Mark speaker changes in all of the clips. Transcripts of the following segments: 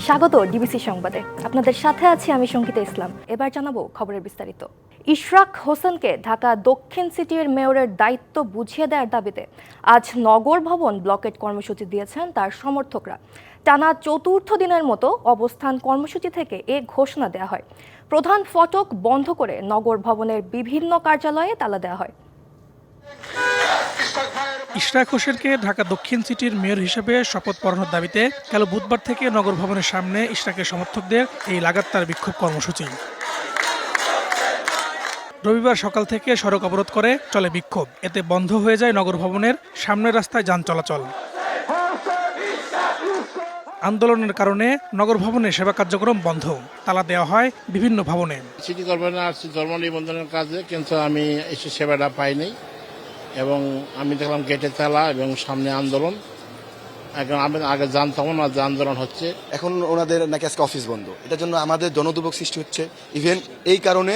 Speaker 1: স্বাগত ডিবিসি সংবাদে। আপনাদের সাথে আছি আমি সঙ্গীতা ইসলাম। এবার জানাবো খবরের বিস্তারিত। ইশরাক হোসেনকে ঢাকা দক্ষিণ সিটির মেয়রের দায়িত্ব বুঝিয়ে দেওয়ার দাবিতে আজ নগর ভবন ব্লকেট কর্মসূচি দিয়েছেন তার সমর্থকরা। টানা চতুর্থ দিনের মতো অবস্থান কর্মসূচি থেকে এ ঘোষণা দেওয়া হয়। প্রধান ফটক বন্ধ করে নগর ভবনের বিভিন্ন কার্যালয়ে তালা দেওয়া হয়।
Speaker 2: ইশরাক হোসেনকে ঢাকা দক্ষিণ সিটির মেয়র হিসেবে শপথ পড়ানোর দাবিতে কাল বুধবার থেকে নগর ভবনের সামনে ইশরাকের সমর্থকদের এই লাগাতার বিক্ষোভ কর্মসূচি। রবিবার সকাল থেকে সড়ক অবরোধ করে চলে বিক্ষোভ। এতে বন্ধ হয়ে যায় নগর ভবনের সামনের রাস্তায় যান চলাচল। আন্দোলনের কারণে নগর ভবনের সেবা কার্যক্রম বন্ধ, তালা দেওয়া হয় বিভিন্ন ভবনে।
Speaker 3: সিটি কর্পোরেশনে আসছি ধর্ম নিবন্ধনের কাজে, কিন্তু আমি এসে সেবাটা পাইনি এবং আমি দেখলাম গেটে তালা এবং সামনে আন্দোলন। এখন আমি আগে জানতাম না যে আন্দোলন হচ্ছে।
Speaker 4: এখন ওনাদের নাকি আজকে অফিস বন্ধ, এটার জন্য আমাদের জনদুর্ভোগ সৃষ্টি হচ্ছে। ইভেন এই কারণে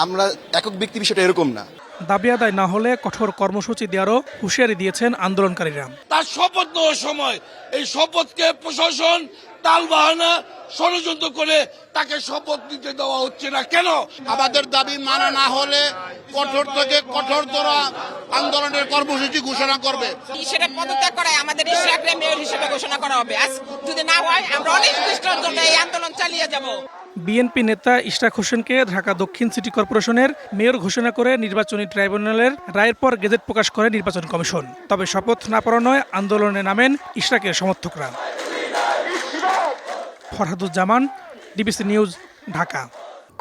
Speaker 4: আমরা একক ব্যক্তি বিষয়টা এরকম না,
Speaker 2: দাবি আদায় না হলে কঠোর কর্মসূচি দেওয়ারও হুঁশিয়ারি দিয়েছেন আন্দোলনকারীরা।
Speaker 5: তার শপথ নেওয়ার সময় এই শপথকে প্রশাসন টালবাহানা ষড়যন্ত্র করে তাকে শপথ নিতে দেওয়া হচ্ছে না কেন?
Speaker 3: আমাদের দাবি মানা না হলে কঠোর থেকে কঠোরতর আন্দোলনের কর্মসূচি ঘোষণা করবে।
Speaker 6: সেটা পদত্যাগ করায় আমাদের ইশরাককে মেয়র হিসেবে ঘোষণা করা হবে। আজ যদি না হয় আমরা অনেক দৃষ্টান্ত জন্য এই আন্দোলন চালিয়ে যাব।
Speaker 2: বিএনপি নেতা ইশরাক হোসেনকে ঢাকা দক্ষিণ সিটি কর্পোরেশনের মেয়র ঘোষণা করে নির্বাচনী ট্রাইব্যুনালের রায়ের পর গেজেট প্রকাশ করে নির্বাচন কমিশন। তবে শপথ না পড়ানোয় আন্দোলনে নামেন ইশরাকের সমর্থকরা। Farhaduzzaman, DBC news, Dhaka.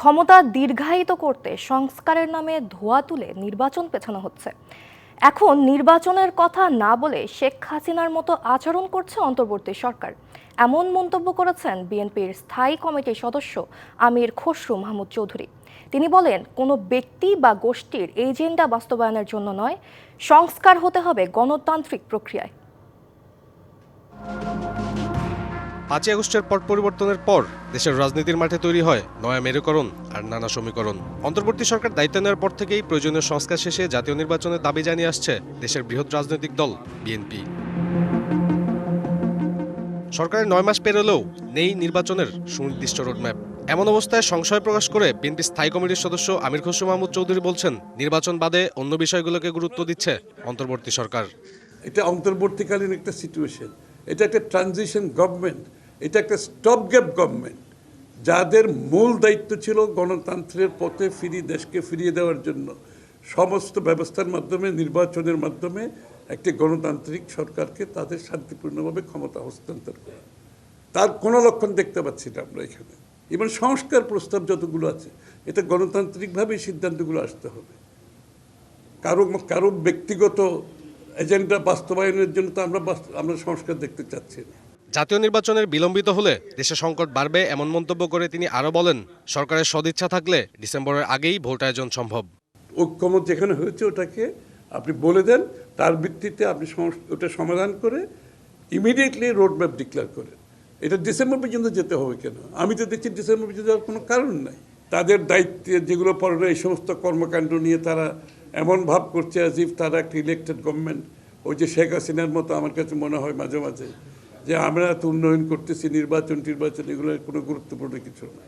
Speaker 1: ক্ষমতা দীর্ঘায়িত করতে সংস্কারের নামে ধোঁয়া তুলে নির্বাচন পেছানো হচ্ছে। এখন নির্বাচনের কথা না বলে শেখ হাসিনার মতো আচরণ করছে অন্তর্বর্তী সরকার, এমন মন্তব্য করেছেন বিএনপির স্থায়ী কমিটির সদস্য আমির খসরু মাহমুদ চৌধুরী। তিনি বলেন, কোনো ব্যক্তি বা গোষ্ঠীর এজেন্ডা বাস্তবায়নের জন্য নয়, সংস্কার হতে হবে গণতান্ত্রিক প্রক্রিয়ায়।
Speaker 7: 5 আগস্টের পট পরিবর্তনের পর দেশের রাজনীতির মাঠে তৈরি হয় নয়া মেরুকরণ আর নানা সমীকরণ। অন্তর্বর্তী সরকার দায়িত্ব নেওয়ার পর থেকেই প্রয়োজনীয় সংস্কার শেষে জাতীয় নির্বাচনের দাবি জানিয়ে আসছে দেশের বৃহৎ রাজনৈতিক দল বিএনপি। সরকারের 9 মাস পেরোলেও নেই নির্বাচনের সুনির্দিষ্ট রোডম্যাপ। এমন অবস্থায় সংশয় প্রকাশ করে বিএনপি স্থায়ী কমিটির সদস্য আমির খসরু মাহমুদ চৌধুরী বলছেন, নির্বাচন বাদে অন্য বিষয়গুলোকে গুরুত্ব দিচ্ছে অন্তর্বর্তী সরকার।
Speaker 8: এটা অন্তর্বর্তীকালীন একটা সিচুয়েশন, এটা একটা ট্রানজিশন গভর্নমেন্ট, এটা একটা স্টপ গ্যাপ গভর্নমেন্ট, যাদের মূল দায়িত্ব ছিল গণতন্ত্রের পথে দেশকে ফিরিয়ে দেওয়ার জন্য সমস্ত ব্যবস্থার মাধ্যমে, নির্বাচনের মাধ্যমে একটি গণতান্ত্রিক সরকারকে তাদের শান্তিপূর্ণভাবে ক্ষমতা হস্তান্তর করা। তার কোনো লক্ষণ দেখতে পাচ্ছি না আমরা এখানে। এবং সংস্কার প্রস্তাব যতগুলো আছে, এটা গণতান্ত্রিকভাবেই সিদ্ধান্তগুলো আসতে হবে। কারো ব্যক্তিগত এজেন্ডা বাস্তবায়নের জন্য তো আমরা সংস্কার দেখতে চাচ্ছি না।
Speaker 7: জাতীয় নির্বাচনের বিলম্বিত হলে দেশে সংকট বাড়বে এমন মন্তব্য করে তিনি আরও বলেন, সরকারের সদিচ্ছা থাকলে ডিসেম্বরের আগেই ভোট আয়োজন সম্ভব।
Speaker 8: ঐক্যমত যেখানে হয়েছে ওটাকে আপনি বলে দেন, তার ভিত্তিতে আপনি ওটা সমাধান করে ইমিডিয়েটলি রোডম্যাপ ডিক্লেয়ার করেন। এটা ডিসেম্বর পর্যন্ত যেতে হবে কেন? আমি তো দেখছি ডিসেম্বর পর্যন্ত যাওয়ার কোনো কারণ নাই। তাদের দায়িত্বে যেগুলো পড়ে এই সমস্ত কর্মকাণ্ড নিয়ে তারা এমন ভাব করছে অ্যাজ ইফ তারা একটা ইলেক্টেড গভর্নমেন্ট। ওই যে শেখ হাসিনার মতো আমার কাছে মনে হয় মাঝে মাঝে যে আমরা এত উন্নয়ন করতেছি, নির্বাচন এগুলোর কোনো গুরুত্বপূর্ণ কিছু না।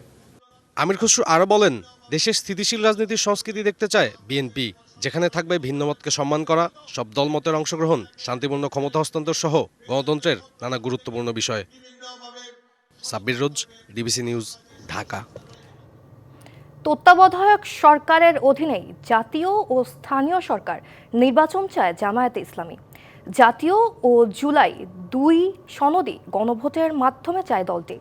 Speaker 7: আমির খসরু আরও বলেন, দেশের স্থিতিশীল রাজনীতির সংস্কৃতি দেখতে চায় বিএনপি, যেখানে থাকবে ভিন্নমতকে সম্মান করা, সব দলমতের অংশগ্রহণ, শান্তিপূর্ণ ক্ষমতা হস্তান্তর সহ গণতন্ত্রের নানা গুরুত্বপূর্ণ বিষয়। সাব্বির রোজ, ডিবিসি নিউজ, ঢাকা।
Speaker 1: তত্ত্বাবধায়ক সরকারের অধীনেই জাতীয় ও স্থানীয় সরকার নির্বাচন চায় জামায়াতে ইসলামী। জাতীয় ও জুলাই 2 সনদি গণভোটের মাধ্যমে চায় দলটি।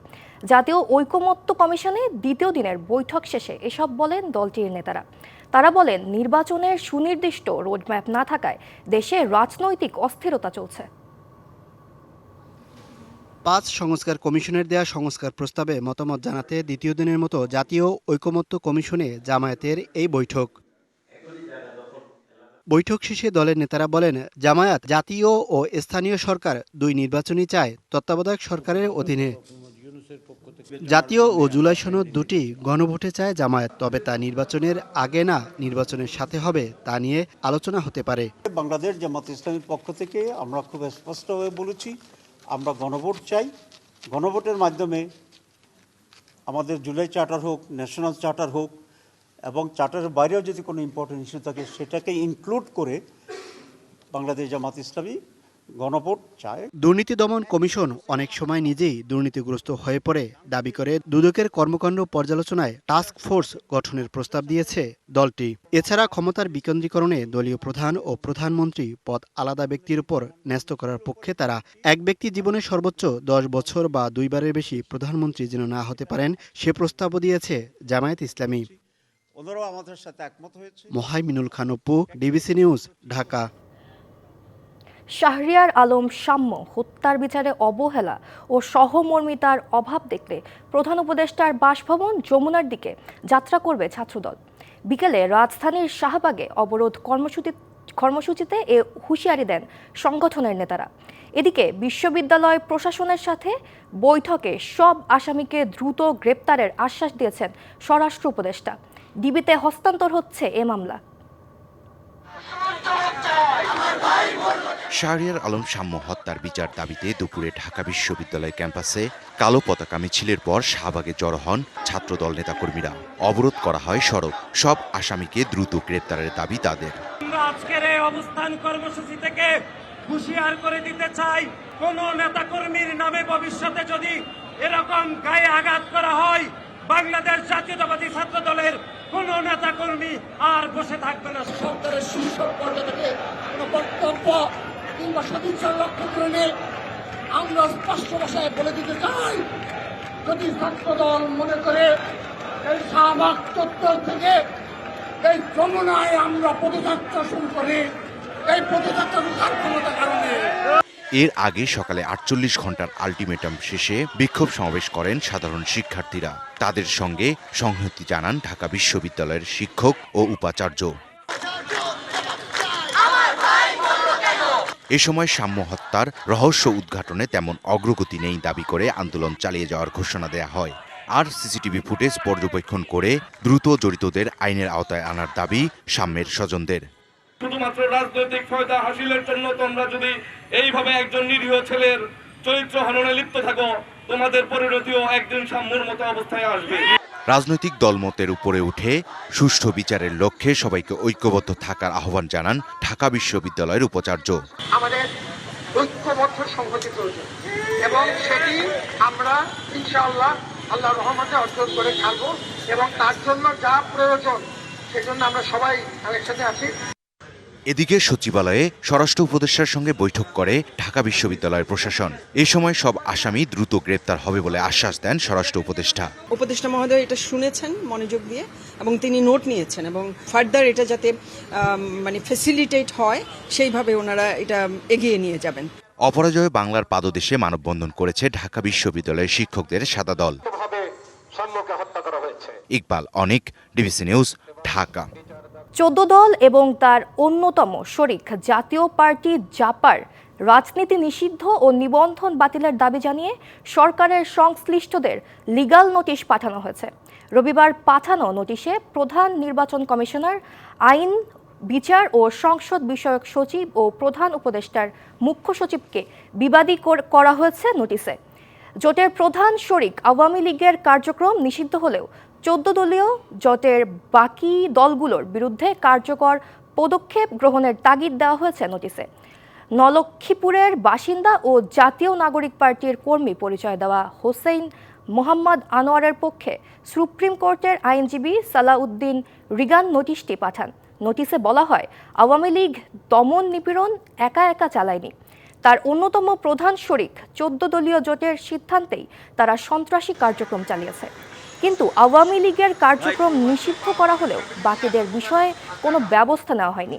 Speaker 1: জাতীয় ঐকমত্য কমিশনে দ্বিতীয় দিনের বৈঠক শেষে এসব বলেন দলটির নেতারা। তারা বলেন, নির্বাচনের সুনির্দিষ্ট রোডম্যাপ না থাকায় দেশে রাজনৈতিক অস্থিরতা চলছে।
Speaker 9: 5 সংস্কার কমিশনের দেয়া সংস্কার প্রস্তাবে মতামত জানাতে দ্বিতীয় দিনের মতো জাতীয় ঐকমত্য কমিশনে জামায়াতের এই বৈঠক। বৈঠক শেষে দলের নেতারা বলেন, জামায়াত জাতীয় ও স্থানীয় সরকার 2 নির্বাচনই চায় তত্ত্বাবধায়ক সরকারের অধীনে। জাতীয় ও জুলাই সনদ 2টি গণভোটে চায় জামায়াত, তবে তা নির্বাচনের আগে না নির্বাচনের সাথে হবে তা নিয়ে আলোচনা হতে পারে।
Speaker 10: বাংলাদেশ জামাত ইসলামীর পক্ষ থেকে আমরা খুব স্পষ্টভাবে বলেছি, আমরা গণভোট চাই। গণভোটের মাধ্যমে আমাদের জুলাই চার্টার হোক, ন্যাশনাল চার্টার হোক, এবং চার্টারের বাইরেও যদি কোনো ইম্পর্টেন্ট ইস্যু থাকে সেটাকে ইনক্লুড করে বাংলাদেশ জামাত ইসলামী গণভোট চায়।
Speaker 9: দুর্নীতি দমন কমিশন অনেক সময় নিজেই দুর্নীতিগ্রস্ত হয়ে পড়ে দাবি করে দুদকের কর্মকাণ্ড পর্যালোচনায় টাস্ক ফোর্স গঠনের প্রস্তাব দিয়েছে দলটি। এছাড়া ক্ষমতার বিকেন্দ্রীকরণে দলীয় প্রধান ও প্রধানমন্ত্রী পদ আলাদা ব্যক্তির উপর ন্যস্ত করার পক্ষে তারা এক ব্যক্তি জীবনে সর্বোচ্চ 10 বছর বা 2 বারের বেশি প্রধানমন্ত্রী যেন না হতে পারেন সে প্রস্তাবও দিয়েছে জামায়াত ইসলামী।
Speaker 10: ওনারাও আমাদের সাথে একমত হয়েছে।
Speaker 9: Mohaiminul Khan Apu, DBC news, Dhaka.
Speaker 1: শাহরিয়ার আলম সাম্য হত্যার বিচারে অবহেলা ও সহমর্মিতার অভাব দেখলে প্রধান উপদেষ্টার বাসভবন যমুনার দিকে যাত্রা করবে ছাত্রদল। বিকেলে রাজধানীর শাহবাগে অবরোধ কর্মসূচিতে এ হুঁশিয়ারি দেন সংগঠনের নেতারা। এদিকে বিশ্ববিদ্যালয় প্রশাসনের সাথে বৈঠকে সব আসামিকে দ্রুত গ্রেপ্তারের আশ্বাস দিয়েছেন স্বরাষ্ট্র উপদেষ্টা। ডিবিতে হস্তান্তর হচ্ছে এ মামলা।
Speaker 11: শাহরিয়ার আলম সাম্য হত্যার বিচার দাবিতে দুপুরে ঢাকা বিশ্ববিদ্যালয় ক্যাম্পাসে কালো পতাকা মিছিলের পর শাহবাগে জড়ো হন ছাত্রদল নেতাকর্মীরা। অবরোধ করা হয় সড়ক। সব আসামিকে দ্রুত গ্রেপ্তারের দাবি তাদের।
Speaker 12: আজকের এই অবস্থান কর্মসূচি থেকে হুঁশিয়ার করে দিতে চাই, কোন নেতাকর্মীর নামে ভবিষ্যতে যদি এরকম গায়ে আঘাত করা হয়, বাংলাদেশ জাতীয়তাবাদী ছাত্র দলের কোন নেতাকর্মী আর বসে থাকবে না।
Speaker 13: সরকারের শীর্ষ পর্যায়ে থেকে কোনো বক্তব্য কিংবা সদিচ্ছার লক্ষ্য করে আমরা স্পষ্ট ভাষায় বলে দিতে চাই, যদি ছাত্রদল মনে করে এই শাহবাগ চত্বর থেকে এই যমুনায় আমরা পদযাত্রা শুরু করি, এই পদযাত্রা রুখার ক্ষমতা কারণে।
Speaker 11: এর আগে সকালে 48 ঘন্টার আলটিমেটাম শেষে বিক্ষোভ সমাবেশ করেন সাধারণ শিক্ষার্থীরা। তাদের সঙ্গে সংহতি জানান ঢাকা বিশ্ববিদ্যালয়ের শিক্ষক ও উপাচার্য। এ সময় সাম্য হত্যার রহস্য উদ্ঘাটনে তেমন অগ্রগতি নেই দাবি করে আন্দোলন চালিয়ে যাওয়ার ঘোষণা দেয়া হয়। আর সিসিটিভি ফুটেজ পর্যবেক্ষণ করে দ্রুত জড়িতদের আইনের আওতায় আনার দাবি সাম্যের স্বজনদের।
Speaker 12: শুধুমাত্র রাজনৈতিক ফায়দা হাসিলের জন্য তোমরা যদি এইভাবে একজন নিরীহ ছেলের চরিত্র হননে লিপ্ত থাকো, তোমাদের পরিণতিও একদিন সাম্যর মতো অবস্থায় আসবে।
Speaker 11: রাজনৈতিক দলমতের উপরে উঠে সুষ্ঠু বিচারের লক্ষ্যে সবাইকে ঐক্যবদ্ধ থাকার আহ্বান জানান ঢাকা বিশ্ববিদ্যালয়ের উপাচার্য।
Speaker 13: আমাদের ঐক্যবদ্ধ সংহতি প্রয়োজন এবং সেটি আমরা ইনশাআল্লাহ আল্লাহর রহমতে অর্জন করে ছাড়বো, এবং তার জন্য যা প্রয়োজন সেজন্য আমরা সবাই একসাথে আছি।
Speaker 11: এদিকে সচিবালয়ে স্বরাষ্ট্র উপদেষ্টার সঙ্গে বৈঠক করে ঢাকা বিশ্ববিদ্যালয়ের প্রশাসন। এ সময় সব আসামি দ্রুত গ্রেপ্তার হবে বলে আশ্বাস দেন স্বরাষ্ট্র উপদেষ্টা।
Speaker 14: উপদেষ্টা মহোদয় এটা শুনেছেন মনোযোগ দিয়ে এবং তিনি নোট নিয়েছেন, এবং ফার্দার এটা যাতে ফ্যাসিলিটেট হয় সেইভাবে ওনারা এটা এগিয়ে নিয়ে যাবেন।
Speaker 11: অপরাজয় বাংলার পাদদেশে মানববন্ধন করেছে ঢাকা বিশ্ববিদ্যালয়ের শিক্ষকদের সাদা দল। ইকবাল অনিক, ডিবিসি নিউজ, ঢাকা।
Speaker 1: 14 দল এবং তার অন্যতম শরিক জাতীয় পার্টি জাপার রাজনীতি নিষিদ্ধ ও নিবন্ধন বাতিলের দাবি জানিয়ে সরকারের সংশ্লিষ্টদের লিগ্যাল নোটিশ পাঠানো হয়েছে। রবিবার পাঠানো নোটিশে প্রধান নির্বাচন কমিশনার, আইন, বিচার ও সংসদ বিষয়ক সচিব ও প্রধান উপদেষ্টার মুখ্য সচিবকে বিবাদী করা হয়েছে নোটিশে। জোটের প্রধান শরিক আওয়ামী লীগের কার্যক্রম নিষিদ্ধ হলেও 14 দলীয় জোটের বাকি দলগুলোর বিরুদ্ধে কার্যকর পদক্ষেপ গ্রহণের তাগিদ দেওয়া হয়েছে নোটিশে। নলক্ষীপুরের বাসিন্দা ও জাতীয় নাগরিক পার্টির কর্মী পরিচয় দেওয়া হোসেন মোহাম্মদ আনোয়ারের পক্ষে সুপ্রিম কোর্টের আইনজীবী সালাউদ্দিন রিগান নোটিশটি পাঠান। নোটিশে বলা হয়, আওয়ামী লীগ দমন নিপীড়ন একা একা চালায়নি। তার অন্যতম প্রধান শরিক 14 দলীয় জোটের সিদ্ধান্তেই তারা সন্ত্রাসী কার্যক্রম চালিয়েছে। কিন্তু আওয়ামী লীগের কার্যক্রম নিষিদ্ধ করা হলেও বাকিদের বিষয়ে কোনো ব্যবস্থা নেওয়া হয়নি।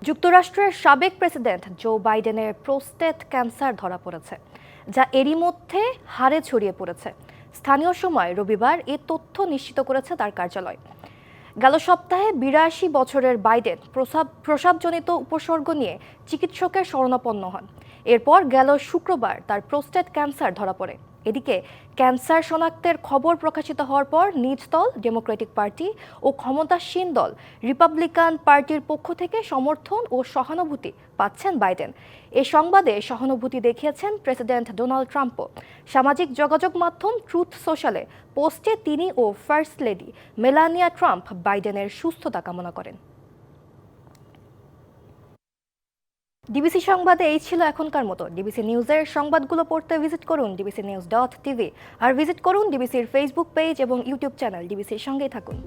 Speaker 1: যুক্তরাষ্ট্রের সাবেক প্রেসিডেন্ট জো বাইডেনের প্রোস্টেট ক্যান্সার ধরা পড়েছে, যা এরই মধ্যে হাড়ে ছড়িয়ে পড়েছে। স্থানীয় সময় রবিবার এ তথ্য নিশ্চিত করেছে তার কার্যালয়। গেল সপ্তাহে 82 বছরের বাইডেন প্রস্রাবজনিত উপসর্গ নিয়ে চিকিৎসকের শরণাপন্ন হন। এরপর গেল শুক্রবার তার প্রোস্টেট ক্যান্সার ধরা পড়ে। এদিকে ক্যান্সার শনাক্তের খবর প্রকাশিত হওয়ার পর নিজ দল ডেমোক্রেটিক পার্টি ও ক্ষমতাসীন দল রিপাবলিকান পার্টির পক্ষ থেকে সমর্থন ও সহানুভূতি পাচ্ছেন বাইডেন। এ সংবাদে সহানুভূতি দেখিয়েছেন প্রেসিডেন্ট ডোনাল্ড ট্রাম্পও। সামাজিক যোগাযোগ মাধ্যম ট্রুথ সোশ্যালে পোস্টে তিনি ও ফার্স্ট লেডি মেলানিয়া ট্রাম্প বাইডেনের সুস্থতা কামনা করেন। ডিবিসি সংবাদে এই ছিল এখনকার মতো। ডিবিসি নিউজের সংবাদগুলো পড়তে ভিজিট করুন dbcnews.tv আর ভিজিট করুন ডিবিসির ফেসবুক পেজ এবং ইউটিউব চ্যানেল। ডিবিসির সঙ্গেই থাকুন।